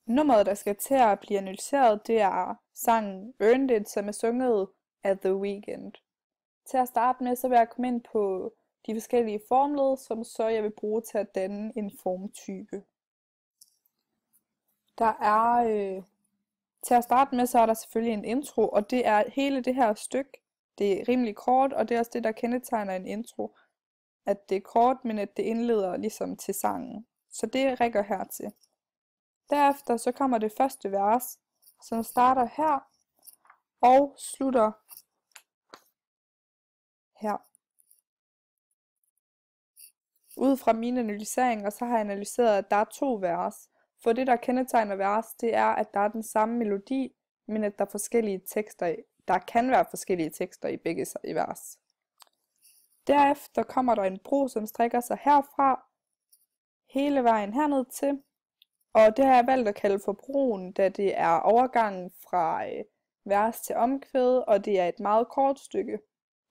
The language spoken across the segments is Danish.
Nummeret, der skal til at blive analyseret, det er sangen Earned It, som er sunget af The Weeknd. Til at starte med, så vil jeg komme ind på de forskellige formled, som så jeg vil bruge til at danne en formtype. Til at starte med, så er der selvfølgelig en intro, og det er hele det her stykke. Det er rimelig kort, og det er også det, der kendetegner en intro. At det er kort, men at det indleder ligesom til sangen. Så det rækker hertil. Derefter så kommer det første vers, som starter her og slutter her. Ud fra mine analyseringer, så har jeg analyseret, at der er 2 vers. For det, der kendetegner vers, det er, at der er den samme melodi, men at der er forskellige tekster. Der kan være forskellige tekster i begge vers. Derefter kommer der en bro, som strækker sig herfra, hele vejen herned til. Og det har jeg valgt at kalde for broen, da det er overgangen fra vers til omkvæd, og det er et meget kort stykke.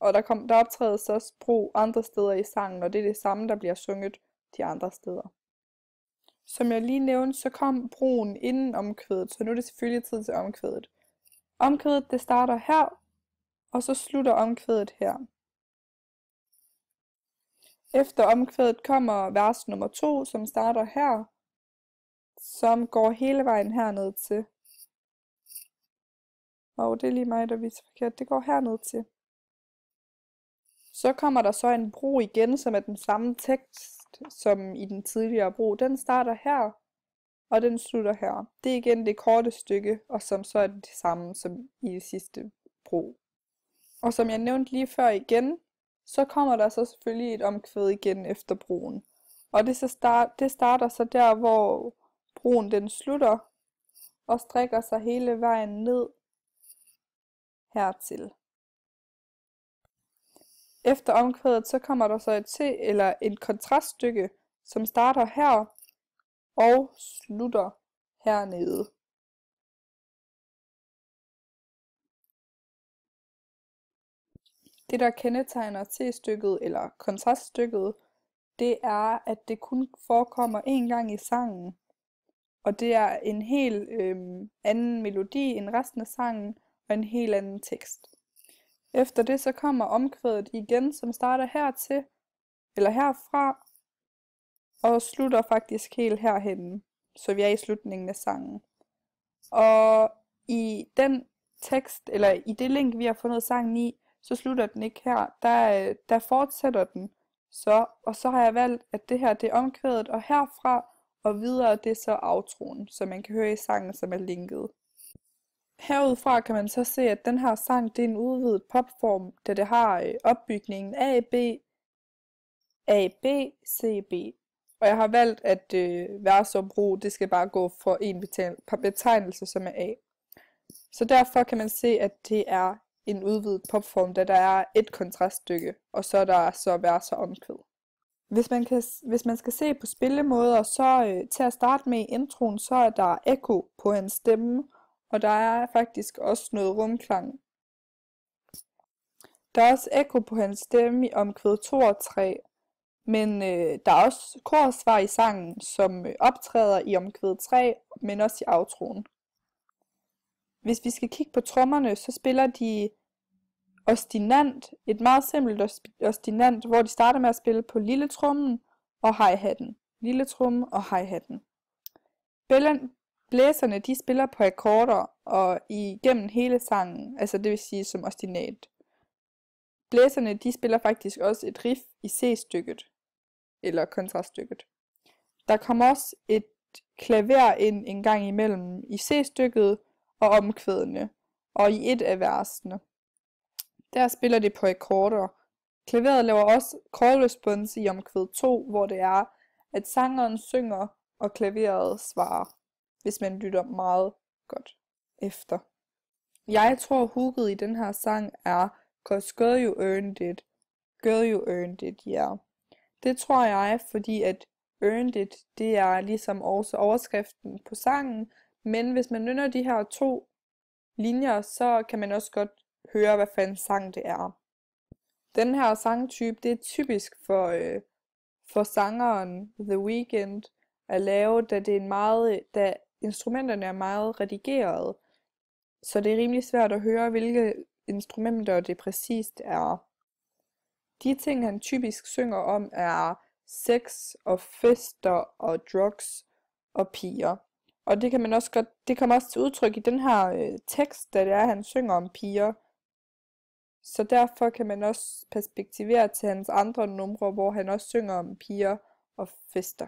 Og der optrædes også bro andre steder i sangen, og det er det samme, der bliver sunget de andre steder. Som jeg lige nævnte, så kom broen inden omkvædet, så nu er det selvfølgelig tid til omkvædet. Omkvædet det starter her, og så slutter omkvædet her. Efter omkvædet kommer vers nummer 2, som starter her, som går hele vejen herned til. Og det er lige mig, der viser forkert. Det går herned til. Så kommer der så en bro igen, som er den samme tekst som i den tidligere bro. Den starter her, og den slutter her. Det er igen det korte stykke, og som så er det samme som i det sidste bro. Og som jeg nævnte lige før igen, så kommer der så selvfølgelig et omkvæd igen efter broen. Og det starter så der, hvor broen den slutter, og strækker sig hele vejen ned hertil. Efter omkvædet, så kommer der så et kontraststykke, som starter her, og slutter hernede. Det, der kendetegner T-stykket eller kontraststykket, det er, at det kun forekommer én gang i sangen. Og det er en helt anden melodi end resten af sangen, og en helt anden tekst. Efter det så kommer omkvædet igen, som starter hertil, eller herfra, og slutter faktisk helt herhenne, så vi er i slutningen af sangen. Og i den tekst, eller i det link, vi har fundet sangen i, så slutter den ikke her. Der fortsætter den så, og så har jeg valgt, at det her det er omkvædet, og herfra og videre det er så outroen, som man kan høre i sangen, som er linket. Herudfra kan man så se, at den her sang det er en udvidet popform, da det har opbygningen A-B, A-B, C-B. Og jeg har valgt, at vers og bro, det skal bare gå for en betegnelse, som er A. Så derfor kan man se, at det er en udvidet popform, da der er et kontraststykke, og så er der så vers og omkvæd. Hvis man skal se på spillemåder, så til at starte med i introen, så er der ekko på hans stemme, og der er faktisk også noget rumklang. Der er også ekko på hans stemme i omkvæd 2 og 3, men der er også korsvar i sangen, som optræder i omkvæd 3, men også i outroen. Hvis vi skal kigge på trommerne, så spiller de ostinant, et meget simpelt ostinant, hvor de starter med at spille på lille trommen og hi-hatten. Lille tromme og hi-hatten. Blæserne, de spiller på akkorder og igennem hele sangen, altså det vil sige som ostinat. Blæserne, de spiller faktisk også et riff i C-stykket, eller kontraststykket. Der kommer også et klaver ind en gang imellem i C-stykket og omkvædene, og i et af versene. Der spiller de på akkorder. Klaveret laver også call response i omkvæd 2, hvor det er, at sangeren synger, og klaveret svarer, hvis man lytter meget godt efter. Jeg tror hooket i den her sang er, 'Cause girl you earned it, girl you earned it, yeah'. Det tror jeg, fordi at earned it, det er ligesom også overskriften på sangen, men hvis man nynner de her 2 linjer, så kan man også godt høre, hvad for en sang det er. Den her sangtype, det er typisk for sangeren The Weeknd at lave, da instrumenterne er meget redigerede, så det er rimelig svært at høre, hvilke instrumenter det præcist er. De ting, han typisk synger om, er sex og fester og drugs og piger. Og det kan man også godt, det kommer også til udtryk i den her tekst, da det er, han synger om piger. Så derfor kan man også perspektivere til hans andre numre, hvor han også synger om piger og fester.